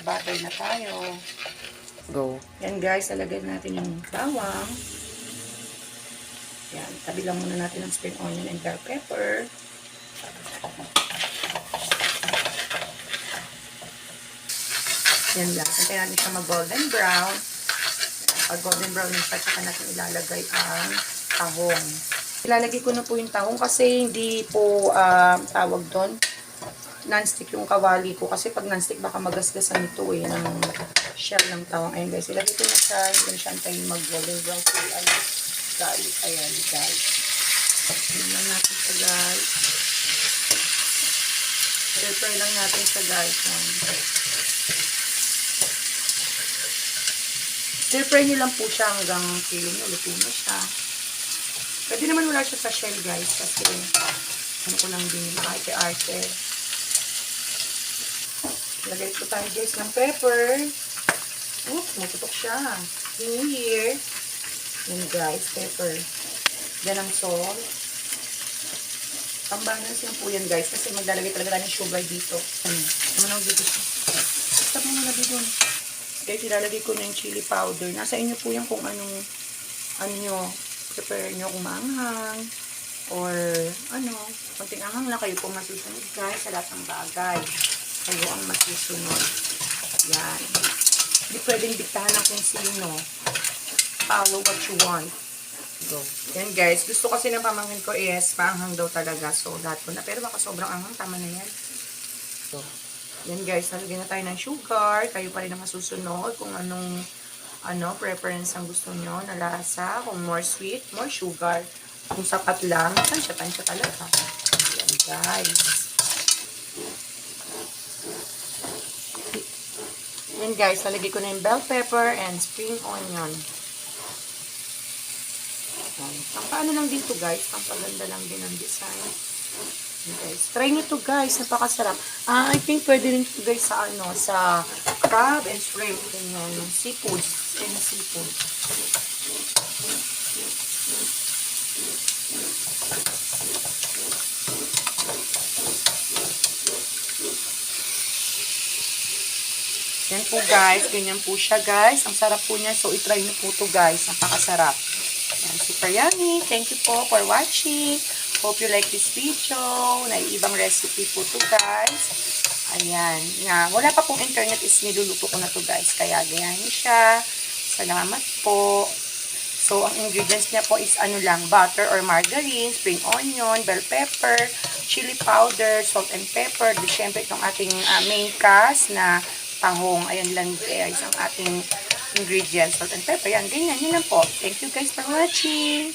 Butter na tayo. Go. Yan guys, lalagyan natin yung bawang. Yan, tabi lang muna natin ng spring onion and bell pepper. Yan lang. Santayin natin siya mag-golden brown. Pag golden brown yung siya, saka natin ilalagay ang tahong. Ilalagay ko na po yung tahong kasi hindi po tawag doon. Non-stick yung kawali ko. Kasi pag non-stick, baka magasgasan ito eh, ng shell ng tawang. Ayan guys, ilagay ko na siya. Hindi ko na siya antayin mag-golden brown. So, garlic. Ayan guys. Ayan lang natin siya guys. Prepare lang natin siya guys. Stir-fry nyo lang po siya hanggang feeling nyo, luto na siya. Pwede naman wala siya sa shell guys kasi ano ko lang din arte-arte. Lagay po tayo guys ng pepper. Oops, matutok siya. In here. Yan guys, pepper. Yan ang salt. Pambalance lang po yan guys kasi maglalagay talaga tayo ng sugar dito. Naman dito siya. Stop mo muna dito. Guys, ilalagay ko na yung chili powder. Nasa inyo po yan kung anong prepare nyo kung maanghang or konting anghang lang kayo po masusunod guys sa lahat ng bagay. Kayo ang masusunod. Yan. Hindi pwedeng diktahan ng kung sino. Follow what you want. Go. Yan guys. Gusto kasi ng pamangkin ko is maanghang daw talaga. So, lahat ko na. Pero baka sobrang anghang. Tama na yan. So, yan guys, nalagyan na tayo ng sugar. Kayo pa rin ang masusunod kung anong preference ang gusto nyo na lasa. Kung more sweet, more sugar. Kung sapat lang, tansya talaga. Yan guys. Yan guys, nalagyan ko na yung bell pepper and spring onion. Pampaano lang din to guys. Pampaganda lang din ang design. Guys, try nyo to guys, napakasarap. I think pwede rin to guys sa sa crab and shrimp, ganyan, seafood, and seafood. Yan po guys, ganyan po siya guys. Ang sarap po niya, so itry nyo po to guys, napakasarap. Yan, super yummy. Thank you po for watching. Hope you like this video. Naiibang recipe po to guys. Ayan. Wala pa pong internet is niluluto ko na to guys. Kaya gayahin siya. Salamat po. So, ang ingredients niya po is butter or margarine, spring onion, bell pepper, chili powder, salt and pepper. Di syempre itong ating main cast na tahong. Ayan lang guys ang ating ingredients, salt and pepper. Yan, ganyan. Yun lang po. Thank you guys for watching.